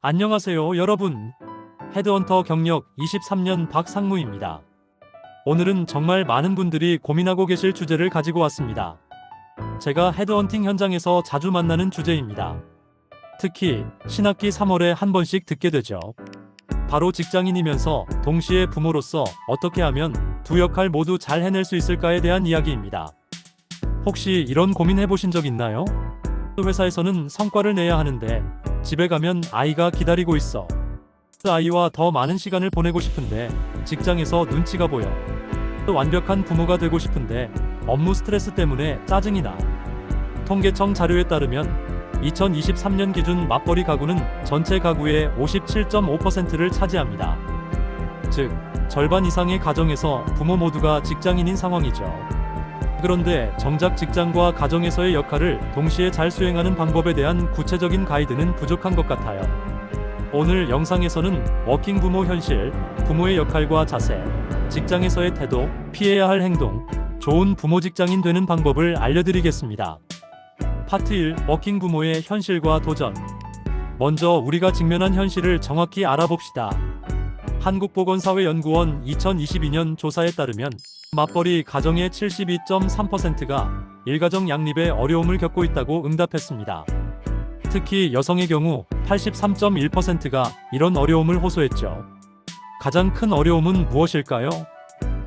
안녕하세요, 여러분. 헤드헌터 경력 23년 박상무입니다. 오늘은 정말 많은 분들이 고민하고 계실 주제를 가지고 왔습니다. 제가 헤드헌팅 현장에서 자주 만나는 주제입니다. 특히 신학기 3월에 한 번씩 듣게 되죠. 바로 직장인이면서 동시에 부모로서 어떻게 하면 두 역할 모두 잘 해낼 수 있을까에 대한 이야기입니다. 혹시 이런 고민 해보신 적 있나요? 회사에서는 성과를 내야 하는데 집에 가면 아이가 기다리고 있어. 아이와 더 많은 시간을 보내고 싶은데 직장에서 눈치가 보여. 완벽한 부모가 되고 싶은데 업무 스트레스 때문에 짜증이 나. 통계청 자료에 따르면 2023년 기준 맞벌이 가구는 전체 가구의 57.5%를 차지합니다. 즉, 절반 이상의 가정에서 부모 모두가 직장인인 상황이죠. 그런데 정작 직장과 가정에서의 역할을 동시에 잘 수행하는 방법에 대한 구체적인 가이드는 부족한 것 같아요. 오늘 영상에서는 워킹 부모 현실, 부모의 역할과 자세, 직장에서의 태도, 피해야 할 행동, 좋은 부모 직장인 되는 방법을 알려드리겠습니다. 파트 1. 워킹 부모의 현실과 도전. 먼저 우리가 직면한 현실을 정확히 알아봅시다. 한국보건사회연구원 2022년 조사에 따르면 맞벌이 가정의 72.3%가 일가정 양립에 어려움을 겪고 있다고 응답했습니다. 특히 여성의 경우 83.1%가 이런 어려움을 호소했죠. 가장 큰 어려움은 무엇일까요?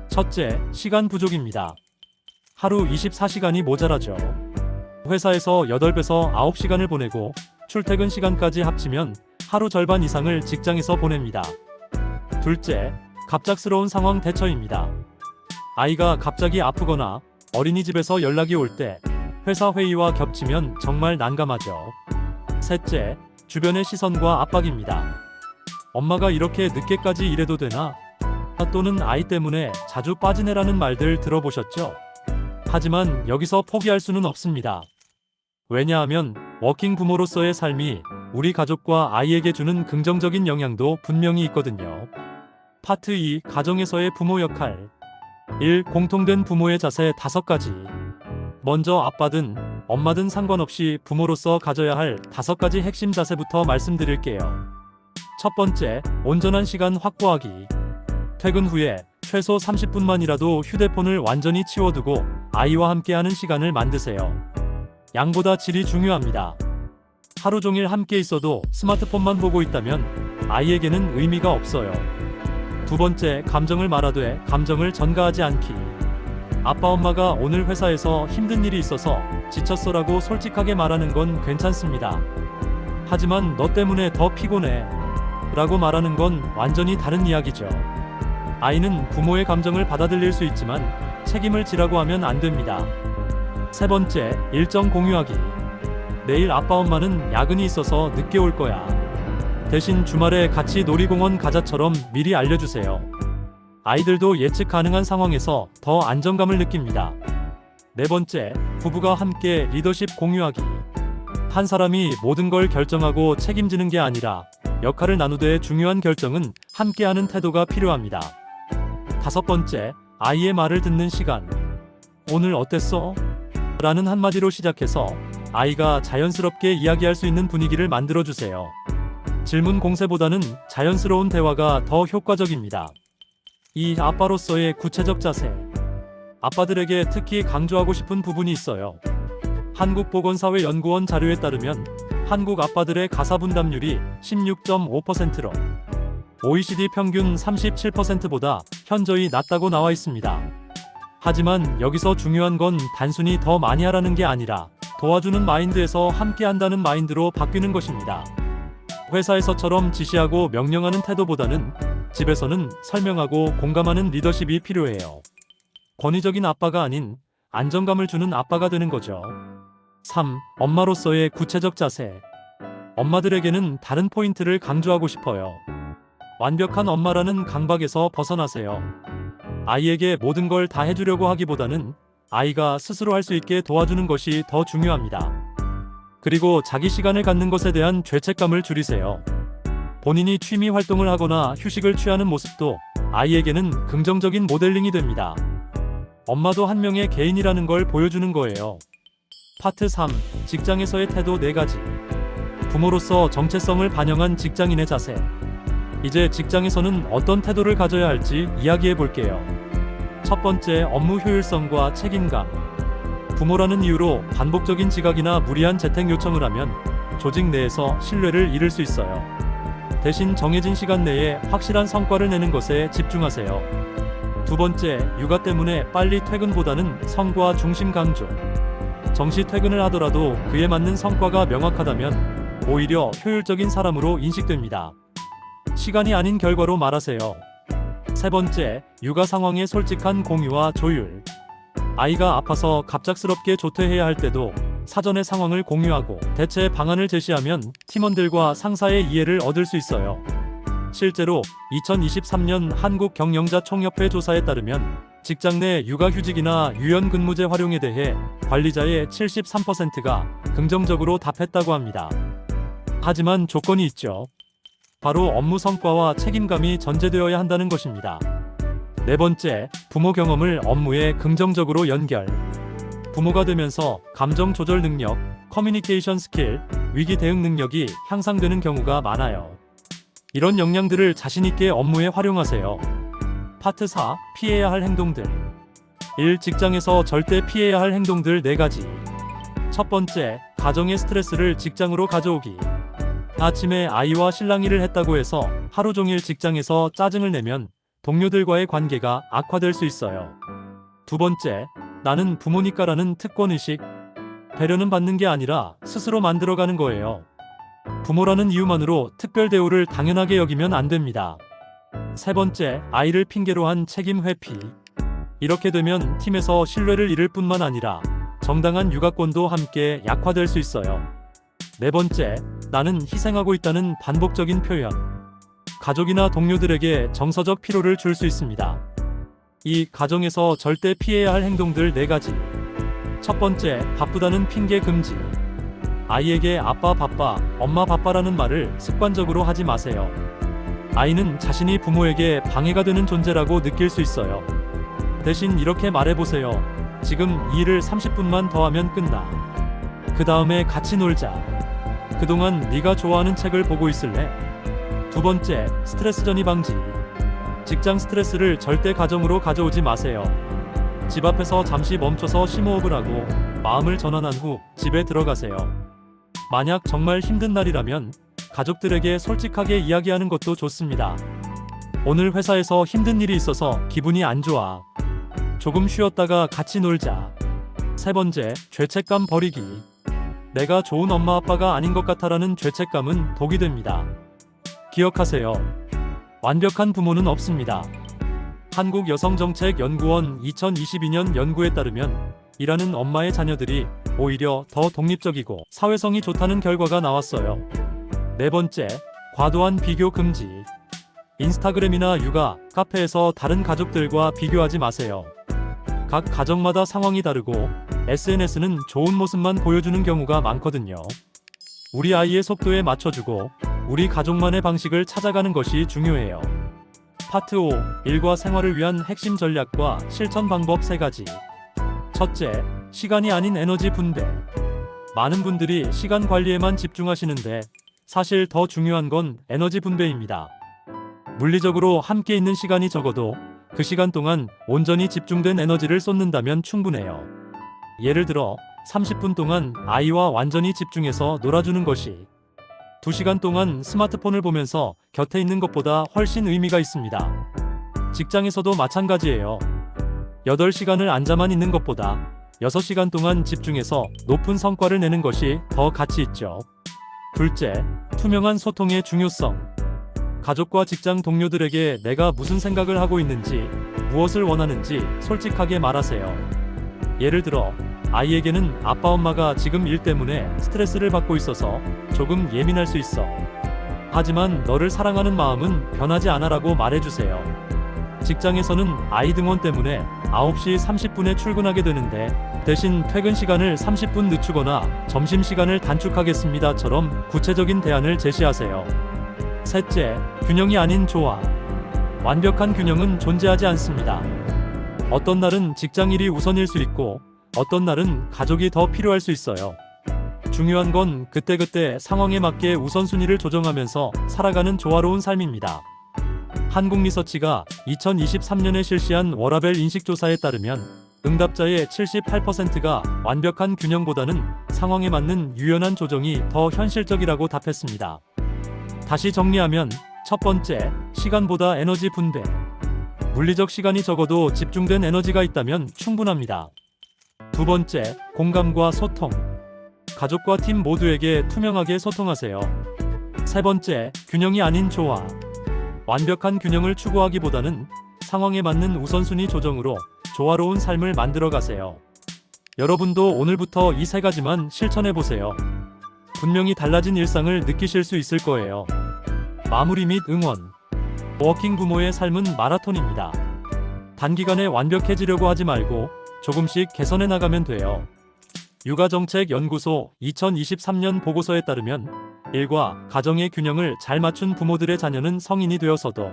첫째, 시간 부족입니다. 하루 24시간이 모자라죠. 회사에서 8배에서 9시간을 보내고 출퇴근 시간까지 합치면 하루 절반 이상을 직장에서 보냅니다. 둘째, 갑작스러운 상황 대처입니다. 아이가 갑자기 아프거나 어린이집에서 연락이 올 때 회사 회의와 겹치면 정말 난감하죠. 셋째, 주변의 시선과 압박입니다. 엄마가 이렇게 늦게까지 일해도 되나? 또는 아이 때문에 자주 빠지네라는 말들 들어보셨죠? 하지만 여기서 포기할 수는 없습니다. 왜냐하면 워킹 부모로서의 삶이 우리 가족과 아이에게 주는 긍정적인 영향도 분명히 있거든요. 파트 2. 가정에서의 부모 역할. 1. 공통된 부모의 자세 5가지. 먼저 아빠든 엄마든 상관없이 부모로서 가져야 할 5가지 핵심 자세부터 말씀드릴게요. 첫 번째, 온전한 시간 확보하기. 퇴근 후에 최소 30분만이라도 휴대폰을 완전히 치워두고 아이와 함께하는 시간을 만드세요. 양보다 질이 중요합니다. 하루 종일 함께 있어도 스마트폰만 보고 있다면 아이에게는 의미가 없어요. 두 번째, 감정을 말하되 감정을 전가하지 않기. 아빠 엄마가 오늘 회사에서 힘든 일이 있어서 지쳤어라고 솔직하게 말하는 건 괜찮습니다. 하지만 너 때문에 더 피곤해 라고 말하는 건 완전히 다른 이야기죠. 아이는 부모의 감정을 받아들일 수 있지만 책임을 지라고 하면 안 됩니다. 세 번째, 일정 공유하기. 내일 아빠 엄마는 야근이 있어서 늦게 올 거야. 대신 주말에 같이 놀이공원 가자처럼 미리 알려주세요. 아이들도 예측 가능한 상황에서 더 안정감을 느낍니다. 네 번째, 부부가 함께 리더십 공유하기. 한 사람이 모든 걸 결정하고 책임지는 게 아니라 역할을 나누되 중요한 결정은 함께하는 태도가 필요합니다. 다섯 번째, 아이의 말을 듣는 시간. 오늘 어땠어? 라는 한마디로 시작해서 아이가 자연스럽게 이야기할 수 있는 분위기를 만들어주세요. 질문 공세보다는 자연스러운 대화가 더 효과적입니다. 이 아빠로서의 구체적 자세. 아빠들에게 특히 강조하고 싶은 부분이 있어요. 한국보건사회연구원 자료에 따르면 한국 아빠들의 가사 분담률이 16.5%로 OECD 평균 37%보다 현저히 낮다고 나와 있습니다. 하지만 여기서 중요한 건 단순히 더 많이 하라는 게 아니라 도와주는 마인드에서 함께 한다는 마인드로 바뀌는 것입니다. 회사에서처럼 지시하고 명령하는 태도보다는 집에서는 설명하고 공감하는 리더십이 필요해요. 권위적인 아빠가 아닌 안정감을 주는 아빠가 되는 거죠. 3. 엄마로서의 구체적 자세. 엄마들에게는 다른 포인트를 강조하고 싶어요. 완벽한 엄마라는 강박에서 벗어나세요. 아이에게 모든 걸 다 해주려고 하기보다는 아이가 스스로 할 수 있게 도와주는 것이 더 중요합니다. 그리고 자기 시간을 갖는 것에 대한 죄책감을 줄이세요. 본인이 취미 활동을 하거나 휴식을 취하는 모습도 아이에게는 긍정적인 모델링이 됩니다. 엄마도 한 명의 개인이라는 걸 보여주는 거예요. 파트 3. 직장에서의 태도 4가지. 부모로서 정체성을 반영한 직장인의 자세. 이제 직장에서는 어떤 태도를 가져야 할지 이야기해 볼게요. 첫 번째, 업무 효율성과 책임감. 부모라는 이유로 반복적인 지각이나 무리한 재택 요청을 하면 조직 내에서 신뢰를 잃을 수 있어요. 대신 정해진 시간 내에 확실한 성과를 내는 것에 집중하세요. 두 번째, 육아 때문에 빨리 퇴근보다는 성과 중심 강조. 정시 퇴근을 하더라도 그에 맞는 성과가 명확하다면 오히려 효율적인 사람으로 인식됩니다. 시간이 아닌 결과로 말하세요. 세 번째, 육아 상황의 솔직한 공유와 조율. 아이가 아파서 갑작스럽게 조퇴해야 할 때도 사전에 상황을 공유하고 대체 방안을 제시하면 팀원들과 상사의 이해를 얻을 수 있어요. 실제로 2023년 한국경영자총협회 조사에 따르면 직장 내 육아휴직이나 유연근무제 활용에 대해 관리자의 73%가 긍정적으로 답했다고 합니다. 하지만 조건이 있죠. 바로 업무 성과와 책임감이 전제되어야 한다는 것입니다. 네 번째, 부모 경험을 업무에 긍정적으로 연결. 부모가 되면서 감정 조절 능력, 커뮤니케이션 스킬, 위기 대응 능력이 향상되는 경우가 많아요. 이런 역량들을 자신있게 업무에 활용하세요. 파트 4. 피해야 할 행동들. 1. 직장에서 절대 피해야 할 행동들 4가지. 첫 번째, 가정의 스트레스를 직장으로 가져오기. 아침에 아이와 실랑이를 했다고 해서 하루 종일 직장에서 짜증을 내면 동료들과의 관계가 악화될 수 있어요. 두 번째, 나는 부모니까라는 특권의식. 배려는 받는 게 아니라 스스로 만들어가는 거예요. 부모라는 이유만으로 특별 대우를 당연하게 여기면 안 됩니다. 세 번째, 아이를 핑계로 한 책임 회피. 이렇게 되면 팀에서 신뢰를 잃을 뿐만 아니라 정당한 육아권도 함께 약화될 수 있어요. 네 번째, 나는 희생하고 있다는 반복적인 표현. 가족이나 동료들에게 정서적 피로를 줄 수 있습니다. 이 가정에서 절대 피해야 할 행동들 4가지. 첫 번째, 바쁘다는 핑계 금지. 아이에게 아빠 바빠, 엄마 바빠라는 말을 습관적으로 하지 마세요. 아이는 자신이 부모에게 방해가 되는 존재라고 느낄 수 있어요. 대신 이렇게 말해보세요. 지금 이 일을 30분만 더 하면 끝나. 그 다음에 같이 놀자. 그동안 네가 좋아하는 책을 보고 있을래? 두 번째, 스트레스 전이 방지. 직장 스트레스를 절대 가정으로 가져오지 마세요. 집 앞에서 잠시 멈춰서 심호흡을 하고 마음을 전환한 후 집에 들어가세요. 만약 정말 힘든 날이라면 가족들에게 솔직하게 이야기하는 것도 좋습니다. 오늘 회사에서 힘든 일이 있어서 기분이 안 좋아. 조금 쉬었다가 같이 놀자. 세 번째, 죄책감 버리기. 내가 좋은 엄마 아빠가 아닌 것 같아라는 죄책감은 독이 됩니다. 기억하세요. 완벽한 부모는 없습니다. 한국여성정책연구원 2022년 연구에 따르면 일하는 엄마의 자녀들이 오히려 더 독립적이고 사회성이 좋다는 결과가 나왔어요. 네 번째, 과도한 비교 금지. 인스타그램이나 육아, 카페에서 다른 가족들과 비교하지 마세요. 각 가정마다 상황이 다르고 SNS는 좋은 모습만 보여주는 경우가 많거든요. 우리 아이의 속도에 맞춰주고 우리 가족만의 방식을 찾아가는 것이 중요해요. 파트 5. 일과 생활을 위한 핵심 전략과 실천 방법 3가지. 첫째, 시간이 아닌 에너지 분배. 많은 분들이 시간 관리에만 집중하시는데 사실 더 중요한 건 에너지 분배입니다. 물리적으로 함께 있는 시간이 적어도 그 시간 동안 온전히 집중된 에너지를 쏟는다면 충분해요. 예를 들어 30분 동안 아이와 완전히 집중해서 놀아주는 것이 2시간 동안 스마트폰을 보면서 곁에 있는 것보다 훨씬 의미가 있습니다. 직장에서도 마찬가지예요. 8시간을 앉아만 있는 것보다 6시간 동안 집중해서 높은 성과를 내는 것이 더 가치 있죠. 둘째, 투명한 소통의 중요성. 가족과 직장 동료들에게 내가 무슨 생각을 하고 있는지, 무엇을 원하는지 솔직하게 말하세요. 예를 들어 아이에게는 아빠 엄마가 지금 일 때문에 스트레스를 받고 있어서 조금 예민할 수 있어. 하지만 너를 사랑하는 마음은 변하지 않아라고 말해주세요. 직장에서는 아이 등원 때문에 9시 30분에 출근하게 되는데 대신 퇴근 시간을 30분 늦추거나 점심시간을 단축하겠습니다처럼 구체적인 대안을 제시하세요. 셋째, 균형이 아닌 조화. 완벽한 균형은 존재하지 않습니다. 어떤 날은 직장일이 우선일 수 있고 어떤 날은 가족이 더 필요할 수 있어요. 중요한 건 그때그때 상황에 맞게 우선순위를 조정하면서 살아가는 조화로운 삶입니다. 한국리서치가 2023년에 실시한 워라밸 인식조사에 따르면 응답자의 78%가 완벽한 균형보다는 상황에 맞는 유연한 조정이 더 현실적이라고 답했습니다. 다시 정리하면 첫 번째, 시간보다 에너지 분배. 물리적 시간이 적어도 집중된 에너지가 있다면 충분합니다. 두 번째, 공감과 소통. 가족과 팀 모두에게 투명하게 소통하세요. 세 번째, 균형이 아닌 조화. 완벽한 균형을 추구하기보다는 상황에 맞는 우선순위 조정으로 조화로운 삶을 만들어 가세요. 여러분도 오늘부터 이 세 가지만 실천해 보세요. 분명히 달라진 일상을 느끼실 수 있을 거예요. 마무리 및 응원. 워킹 부모의 삶은 마라톤입니다. 단기간에 완벽해지려고 하지 말고 조금씩 개선해 나가면 돼요. 육아정책연구소 2023년 보고서에 따르면 일과 가정의 균형을 잘 맞춘 부모들의 자녀는 성인이 되어서도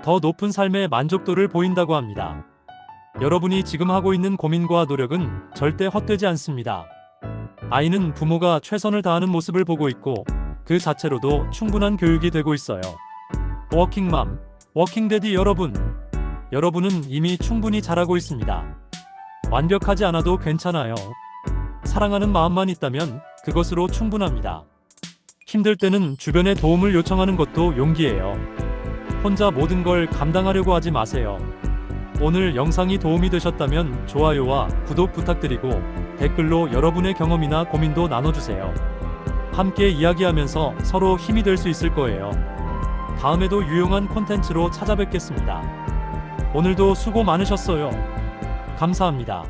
더 높은 삶의 만족도를 보인다고 합니다. 여러분이 지금 하고 있는 고민과 노력은 절대 헛되지 않습니다. 아이는 부모가 최선을 다하는 모습을 보고 있고 그 자체로도 충분한 교육이 되고 있어요. 워킹맘, 워킹데디 여러분은 이미 충분히 잘하고 있습니다. 완벽하지 않아도 괜찮아요. 사랑하는 마음만 있다면 그것으로 충분합니다. 힘들 때는 주변의 도움을 요청하는 것도 용기예요. 혼자 모든 걸 감당하려고 하지 마세요. 오늘 영상이 도움이 되셨다면 좋아요와 구독 부탁드리고 댓글로 여러분의 경험이나 고민도 나눠주세요. 함께 이야기하면서 서로 힘이 될 수 있을 거예요. 다음에도 유용한 콘텐츠로 찾아뵙겠습니다. 오늘도 수고 많으셨어요. 감사합니다.